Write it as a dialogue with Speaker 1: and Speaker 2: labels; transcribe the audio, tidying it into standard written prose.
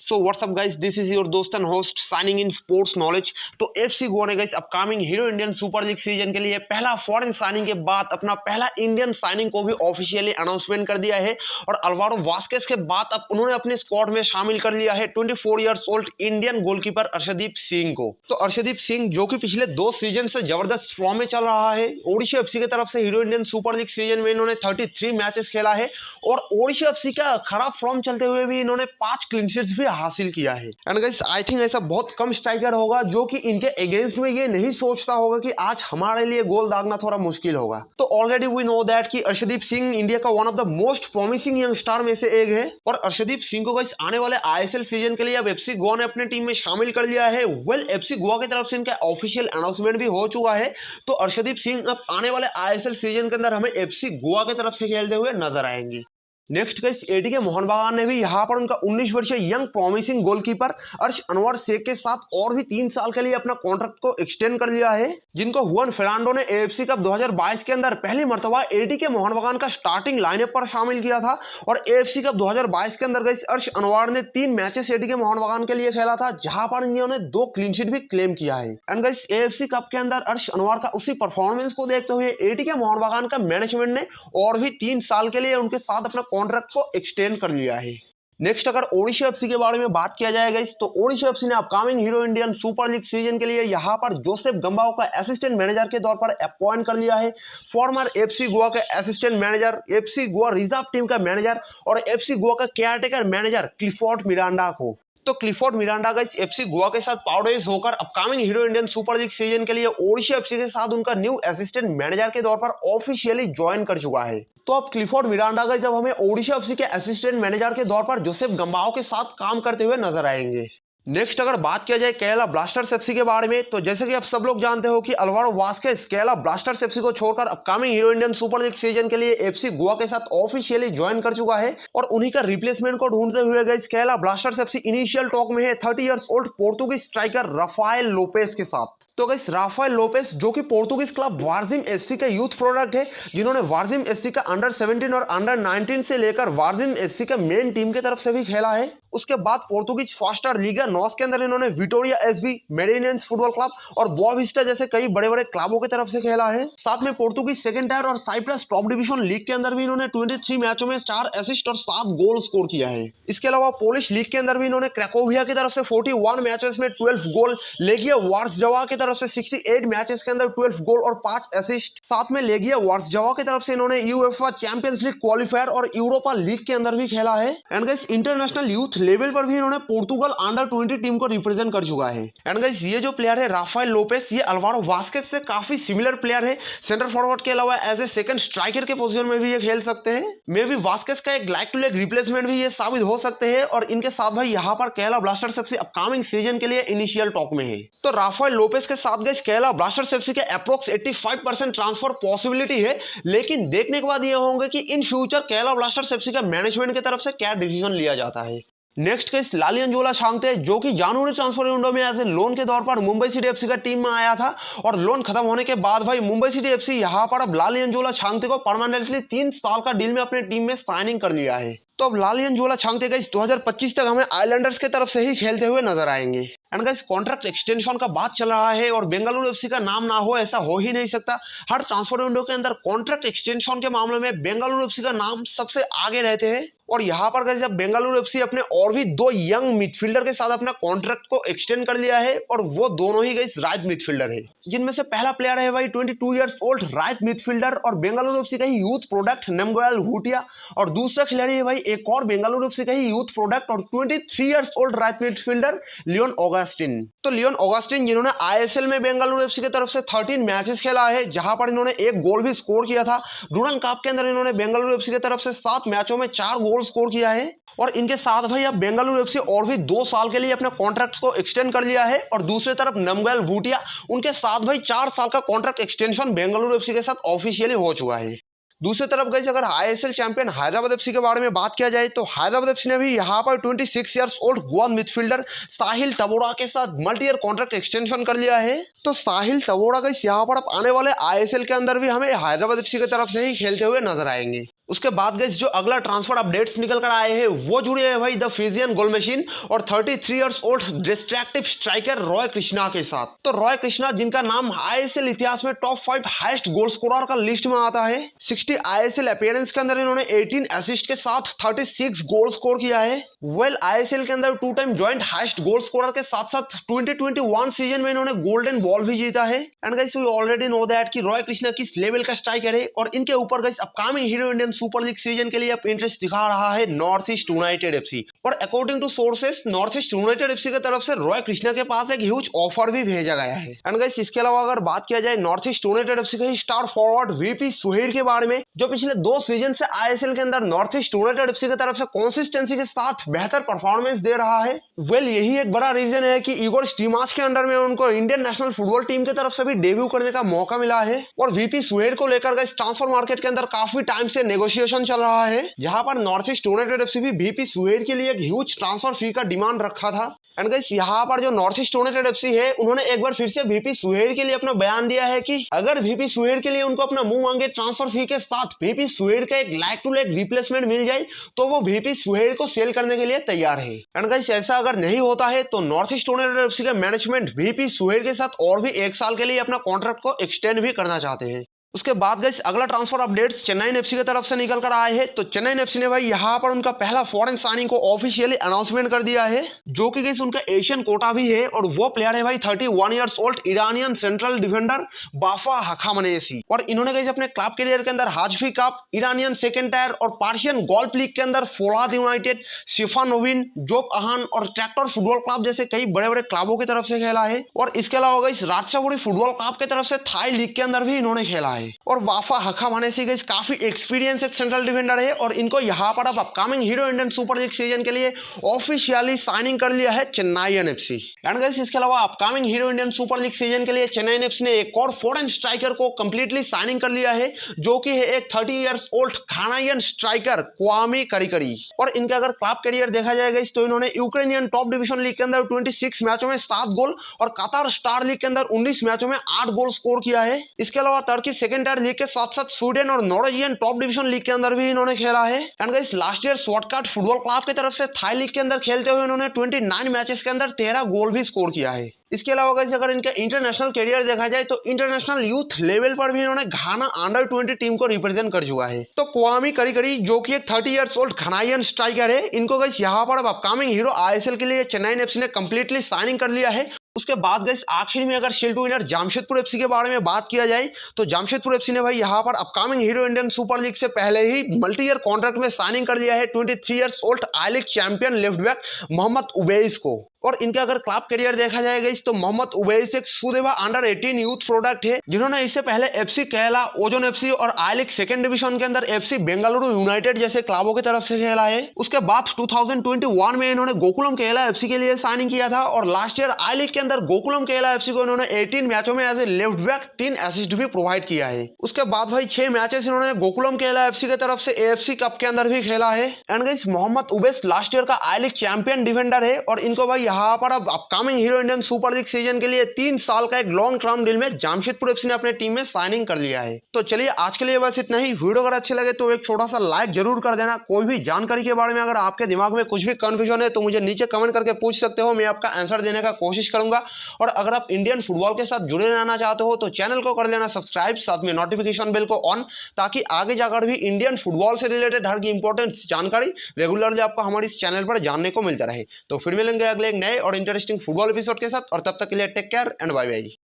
Speaker 1: So what's up guys, this is your दोस्त and host signing in sports knowledge. तो FC Goa ने guys upcoming hero Indian super league season के लिए पहला foreign signing के बाद अपना पहला इंडियन साइनिंग को भी ऑफिशियली अनाउंसमेंट कर दिया है। और अल्वारो वास्केस के बाद अब उन्होंने अपने स्क्वाड में शामिल कर लिया है 24 years old Indian goalkeeper Arshdeep Singh को। तो अर्शदीप सिंह जो कि पिछले 2 सीजन से जबरदस्त फॉर्म में चल रहा है। ओडिशा एफसी की तरफ से hero Indian super league season में इन्होंने 33 मैचेस खेला है और ओडिशा एफसी का खराब फॉर्म चलते हुए भी इन्होंने 5 क्लीन शीट्स भी हासिल किया है। एंड गाइस, आई थिंक ऐसा बहुत कम स्ट्राइकर होगा जो कि इनके अगेंस्ट में ये नहीं सोचता होगा कि आज हमारे लिए गोल दागना थोड़ा मुश्किल होगा। तो ऑलरेडी वी नो दैट कि अर्शदीप सिंह इंडिया का one of the most promising young star में से एक है। और अर्शदीप सिंह को गाइस आने वाले आईएसएल सीजन के लिए अब एफसी गोवा ने अपने टीम में शामिल कर लिया है। वेल, एफसी गोवा की तरफ से इनका ऑफिशियल अनाउंसमेंट भी हो चुका है। तो अर्शदीप सिंह अब आने वाले आईएसएल सीजन के अंदर हमें एफसी गोवा की तरफ से खेलते हुए नजर आएंगे। नेक्स्ट गाइस, एटीके मोहन बागान ने भी यहाँ पर उनका 19 वर्षीय यंग प्रॉमिसिंग गोलकीपर अर्श अनवर शेख के साथ और भी 3 साल के लिए अपना कॉन्ट्रैक्ट को एक्सटेंड कर लिया है, जिनको हुआन फर्नांडो ने एएफसी कप 2022 के अंदर पहली मर्तबा एटीके मोहन बागान का स्टार्टिंग लाइनअप पर शामिल किया था। और एएफसी कप 2022 के अंदर गाइस अर्श अनवर ने 3 मैचेस एटीके मोहन बागान के लिए खेला था, जहां पर इन्होंने 2 क्लीन शीट भी क्लेम किया है। एंड गाइस, एएफसी कप के अंदर अर्श अनवर का उसी परफॉर्मेंस को देखते हुए एटीके मोहन बागान का मैनेजमेंट ने और भी 3 साल के लिए उनके साथ अपना कॉन्ट्रैक्ट को एक्सटेंड कर लिया है। नेक्स्ट, अगर ओडिशा एफसी के बारे में बात किया जाएगा तो ओडिशा एफसी ने upcoming hero Indian super league season के लिए यहां पर जोसेफ गंबाओ का असिस्टेंट मैनेजर के तौर पर अपॉइंट कर लिया है। फॉर्मर एफसी गोवा के assistant manager, FC Goa reserve team का मैनेजर और एफसी गोवा का केयरटेकर मैनेजर क्लिफोर्ड मिरांडा को। तो Clifford Miranda guys FC Goa के साथ पाउडर्स होकर upcoming hero Indian super league season के लिए ओडिशा एफसी के साथ उनका न्यू असिस्टेंट मैनेजर के तौर पर ऑफिशियली ज्वाइन कर चुका है। तो अब क्लिफोर्ड मिरांडा गाइस जब हमें ओडिशा एफसी के असिस्टेंट मैनेजर के तौर पर जोसेफ गंबाओ के साथ काम करते हुए नजर आएंगे। नेक्स्ट, अगर बात किया जाए केरला ब्लास्टर्स एफसी के बारे में, तो जैसे कि आप सब लोग जानते हो कि Alvaro Vazquez Kerala blasters FC को छोड़कर upcoming hero Indian super league season के लिए एफसी गोवा के साथ ऑफिशियली ज्वाइन कर चुका है। और उन्हीं का रिप्लेसमेंट को ढूंढते हुए guys Kerala blasters FC initial talk में है 30 years old Portuguese striker Rafael Lopes के साथ। तो गाइस राफाएल लोपेस जो कि पोर्तुगीज क्लब वार्जिम एससी का यूथ प्रोडक्ट है, जिन्होंने वार्जिम एससी का अंडर 17 और अंडर 19 से लेकर वार्जिम एससी का मेन टीम की तरफ से भी खेला है। उसके बाद पोर्तुगीज फास्टर लीगा नॉस के अंदर इन्होंने विटोरिया एसवी, मेडिनियंस फुटबॉल क्लब और बोआविस्टा जैसे कई बड़े बड़े क्लबों की तरफ से खेला है। साथ में पोर्तुगीज सेकंड टायर और साइप्रस टॉप डिवीजन लीग के अंदर भी इन्होंने 23 मैचों में 4 असिस्ट और 7 गोल स्कोर किया है। इसके अलावा पोलिश लीग के अंदर भी इन्होंने क्रैकोविया की तरफ से 41 मैचेस में 12 गोल, लेगिया वार्सजावा की तरफ से 68 मैचेस के अंदर 12 गोल और 5 असिस्ट। साथ में लेगिया वार्सजावा की तरफ से इन्होंने यूएफए चैंपियंस लीग क्वालिफायर और यूरोपा लीग के अंदर भी खेला है। And guys international youth level पर भी इन्होंने पोर्तुगल अंडर 20 टीम को रिप्रेजेंट कर चुका है। एंड गाइस, ये जो प्लेयर है राफाएल लोपेस, ये अल्वारो वास्केस से काफी सिमिलर प्लेयर है। सेंटर फॉरवर्ड के अलावा एज ए सेकंड स्ट्राइकर के पोजीशन में भी ये खेल सकते हैं। मे बी वास्केस का एक लाइक टू लाइक रिप्लेसमेंट भी ये साबित हो सकते हैं। और इनके साथ भाई यहाँ पर Kerala blasters FC upcoming season के लिए इनिशियल टॉक में है। तो राफाएल लोपेस के साथ गाइस केरला ब्लास्टर्स एफसी के अप्रोक्स 85% ट्रांसफर पॉसिबिलिटी है। लेकिन देखने के बाद ये होंगे कि in future Kerala blasters FC का मैनेजमेंट की तरफ से क्या डिसीजन लिया जाता है। नेक्स्ट केस लालियनजोला छांगते, जो कि जनवरी ट्रांसफर विंडो में एज ए लोन के तौर पर मुंबई सिटी एफसी का टीम में आया था। और लोन खत्म होने के बाद भाई मुंबई सिटी एफसी यहां पर अब लालियनजोला छांगते को परमानेंटली 3 साल का डील में अपने टीम में साइनिंग कर लिया है। तो अब लालियनजोला छांगते गाइस 2025 तक हमें आइलैंडर्स की तरफ से ही खेलते हुए नजर आएंगे। एंड गाइस कॉन्ट्रैक्ट एक्सटेंशन का बात चल रहा है और बेंगलुरु एफसी का नाम ना हो ऐसा हो ही नहीं सकता। हर ट्रांसफर विंडो के अंदर कॉन्ट्रैक्ट एक्सटेंशन के मामले में बेंगलुरु एफसी का नाम सबसे आगे रहते हैं। और यहाँ पर गाइस जब बेंगलुरु एफसी अपने और भी 2 यंग मिडफील्डर के साथ अपना कॉन्ट्रैक्ट को एक्सटेंड कर लिया है और वो दोनों ही गाइस राइट मिडफील्डर है, जिनमें से पहला प्लेयर है भाई 22 इयर्स ओल्ड राइट मिडफील्डर और बेंगलुरु एफसी का ही यूथ प्रोडक्ट नेमगोयल हुटिया। और दूसरा खिलाड़ी है भाई एक और बेंगलुरु एफसी का ही यूथ प्रोडक्ट और 23 years old right midfielder Leon Augustine. तो लियोन ऑगस्टिन जिन्होंने आईएसएल में बेंगलुरु एफसी की तरफ से 13 मैचेस खेला है, जहां पर इन्होंने 1 गोल भी स्कोर किया था। डूरन कप के अंदर इन्होंने बेंगलुरु एफसी की तरफ से 7 मैचों में 4 गोल स्कोर किया है। और इनके साथ भाई अब बेंगलुरु एफसी और भी 2 साल के लिए अपने कॉन्ट्रैक्ट को एक्सटेंड कर लिया है। और दूसरी तरफ नमगल भूटिया, उनके साथ भाई 4 साल का कॉन्ट्रैक्ट एक्सटेंशन बेंगलुरु एफसी के साथ ऑफिशियली हो चुका है। दूसरी तरफ गाइस अगर आईएसएल चैंपियन हैदराबाद एफसी के बारे में बात किया जाए तो हैदराबाद एफसी ने भी यहाँ पर 26 इयर्स ओल्ड गोवन मिडफील्डर साहिल टबोरा के साथ मल्टी ईयर कॉन्ट्रैक्ट एक्सटेंशन कर लिया है। तो साहिल टबोरा गाइस यहाँ पर अब आने वाले आईएसएल के अंदर भी हमें हैदराबाद एफसी की तरफ से ही खेलते हुए नजर आएंगे। उसके बाद गाइस जो अगला ट्रांसफर अपडेट्स निकल कर आए हैं वो जुड़े हैं भाई द फिजियन गोल मशीन और 33 years old destructive striker Roy Krishna के साथ। तो रॉय कृष्णा जिनका नाम आईएसएल इतिहास में टॉप 5 हाईएस्ट गोल स्कोरर का लिस्ट में आता है। 60 आईएसएल अपीयरेंस के अंदर इन्होंने 18 असिस्ट के साथ 36 गोल स्कोर किया है। वेल आईएसएल के अंदर 2 time joint highest goal scorer के साथ साथ 2021 सीजन में इन्होंने गोल्डन बॉल भी जीता है। And guys we already know that कि रॉय कृष्णा किस लेवल का स्ट्राइकर है और इनके ऊपर guys upcoming hero Indian super league season के लिए अब इंटरेस्ट दिखा रहा है नॉर्थ ईस्ट यूनाइटेड एफसी। और according to sources north east United FC की तरफ से रॉय कृष्णा के पास एक ह्यूज ऑफर भी भेजा गया है। एंड गाइस इसके अलावा अगर बात किया जाए नॉर्थ ईस्ट यूनाइटेड एफसी के स्टार फॉरवर्ड वीपी सुहेल के बारे में, जो पिछले 2 सीजन से आईएसएल के अंदर नॉर्थ ईस्ट यूनाइटेड एफसी की तरफ से कंसिस्टेंसी के साथ बेहतर परफॉर्मेंस दे रहा है। वेल यही एक बड़ा रीजन है कि इगोर स्टीमाच के अंडर में उनको इंडियन नेशनल फुटबॉल टीम की तरफ से भी डेब्यू करने का मौका मिला है। और वीपी सुहेल को लेकर गाइस ट्रांसफर मार्केट के अंदर काफी टाइम से नेगोशिएशन चल रहा है, जहां पर नॉर्थ ईस्ट यूनाइटेड एफसी भी वीपी सुहेल के लिए एक ह्यूज ट्रांसफर फी का डिमांड रखा था। एंड गाइस यहाँ पर जो नॉर्थ ईस्ट यूनाइटेड एफसी है उन्होंने एक बार फिर से वीपी सुहेल के लिए अपना बयान दिया है कि अगर वीपी सुहेल के लिए उनको अपना मुंह मांगे ट्रांसफर फी के साथ वीपी सुहेल का एक लाइक टू लाइक रिप्लेसमेंट मिल जाए तो वो वीपी सुहेल को सेल करने के लिए तैयार है। एंड गाइस ऐसा अगर नहीं होता है तो नॉर्थ ईस्ट यूनाइटेड एफसी का मैनेजमेंट वीपी सुहेल के साथ और भी 1 साल के लिए अपना कॉन्ट्रैक्ट को एक्सटेंड भी करना चाहते हैं। उसके बाद गाइस अगला ट्रांसफर अपडेट्स चेन्नई एफसी की तरफ से निकल कर आए हैं। तो चेन्नई एफसी ने भाई यहाँ पर उनका पहला फॉरेन साइनिंग को ऑफिशियली अनाउंसमेंट कर दिया है, जो कि गाइस उनका एशियन कोटा भी है। और वो प्लेयर है भाई 31 years old Iranian central defender Bafa Hakhamanesi. और इन्होंने गाइस अपने क्लब करियर के अंदर Hazfi cup, Iranian second tier और पार्शियन गोल्फ लीग के अंदर फोलाद यूनाइटेड, शिफा नोविन, जोब अहान और ट्रैक्टर फुटबॉल क्लब जैसे कई बड़े बड़े क्लबों की तरफ से खेला है। और इसके अलावा गाइस राजशाही फुटबॉल क्लब की तरफ से थाई लीग के अंदर भी इन्होंने खेला है। और वाफा हखामनेसी गाइस काफी एक्सपीरियंस एक सेंट्रल डिफेंडर है और इनको यहाँ पर अब upcoming hero Indian super league season के लिए ऑफिशियली साइनिंग कर लिया है चेन्नई एफसी। एंड गाइस इसके अलावा upcoming hero Indian super league season के लिए चेन्नई एफसी ने एक और फॉरेन स्ट्राइकर को कंप्लीटली साइनिंग कर लिया है, जो कि है एक 30 इयर्स ओल्ड घानाइयन स्ट्राइकर क्वामी करिकरी। और इनका अगर क्लब करियर देखा जाएगा तो इन्होंने यूक्रेनियन टॉप डिवीजन लीग के अंदर 26 मैचों में 7 गोल और कतार स्टार लीग के अंदर 19 मैचों में 8 गोल स्कोर किया है। इसके अलावा टर्की सेकेंड टायर लीग के साथ साथ स्वीडन और नॉर्वेजियन टॉप डिवीजन लीग के अंदर भी इन्होंने खेला है। एंड गाइस लास्ट ईयर स्वॉटकार्ट फुटबॉल क्लब की तरफ से थाई लीग के अंदर खेलते हुए इन्होंने 29 मैचेस के अंदर 13 गोल भी स्कोर किया है। इसके अलावा गाइस अगर इनका इंटरनेशनल करियर देखा जाए तो इंटरनेशनल यूथ लेवल पर भी इन्होंने घाना अंडर 20 टीम को रिप्रेजेंट कर चुका है। तो क्वामी करिकरी जो कि एक 30 इयर्स ओल्ड घनाइयन स्ट्राइकर है, इनको गाइस यहाँ पर अब अपकमिंग हीरो आईएसएल के लिए चेन्नई एफसी ने कंप्लीटली साइनिंग कर लिया है। उसके बाद गाइस आखिर में अगर शील्ड विनर जमशेदपुर एफसी के बारे में बात किया जाए तो जमशेदपुर एफसी ने भाई यहाँ पर upcoming hero Indian super league से पहले ही मल्टी ईयर कॉन्ट्रैक्ट में साइनिंग कर लिया है 23 years old I league champion left back Mohammed Ubais को। और इनका अगर क्लब करियर देखा जाएगा तो मोहम्मद उबैस एक सुदेवा अंडर 18 यूथ प्रोडक्ट है, जिन्होंने इससे पहले एफसी केरला, ओजोन एफसी और आई लीग सेकंड डिवीजन के अंदर एफसी बेंगलुरु यूनाइटेड जैसे क्लबों की तरफ से खेला है। उसके बाद 2021 में इन्होंने गोकुलम केरला एफसी के लिए साइनिंग किया था और लास्ट ईयर आई लीग के अंदर गोकुलम केरला एफसी को इन्होंने 18 मैचों में as a left back 3 assist भी प्रोवाइड किया है। उसके बाद भाई 6 मैचेस इन्होंने गोकुलम केरला एफसी की तरफ से एएफसी कप के अंदर भी खेला है। And guys Mohammed Ubais last year का आई लीग चैंपियन डिफेंडर है और इनको भाई यहाँ पर अब upcoming hero Indian super league season के लिए 3 साल का एक लॉन्ग टर्म डील में जमशेदपुर एफसी ने अपने टीम में साइनिंग कर लिया है। तो चलिए आज के लिए बस इतना ही। वीडियो अगर अच्छे लगे तो एक छोटा सा लाइक जरूर कर देना। कोई भी जानकारी के बारे में अगर आपके दिमाग में कुछ भी कंफ्यूजन है तो मुझे नीचे कमेंट करके पूछ सकते हो, मैं आपका आंसर देने का कोशिश करूंगा। और अगर आप इंडियन फुटबॉल के साथ जुड़े रहना चाहते हो तो चैनल को कर लेना सब्सक्राइब, साथ में नोटिफिकेशन बेल को ऑन, ताकि आगे जाकर भी इंडियन फुटबॉल से रिलेटेड हर की इंपॉर्टेंट जानकारी रेगुलरली आपको हमारे इस चैनल पर जानने को मिलता रहे। तो फिर मिलेंगे अगले एक नए और इंटरेस्टिंग फुटबॉल एपिसोड के साथ, और तब तक के लिए take care and bye bye.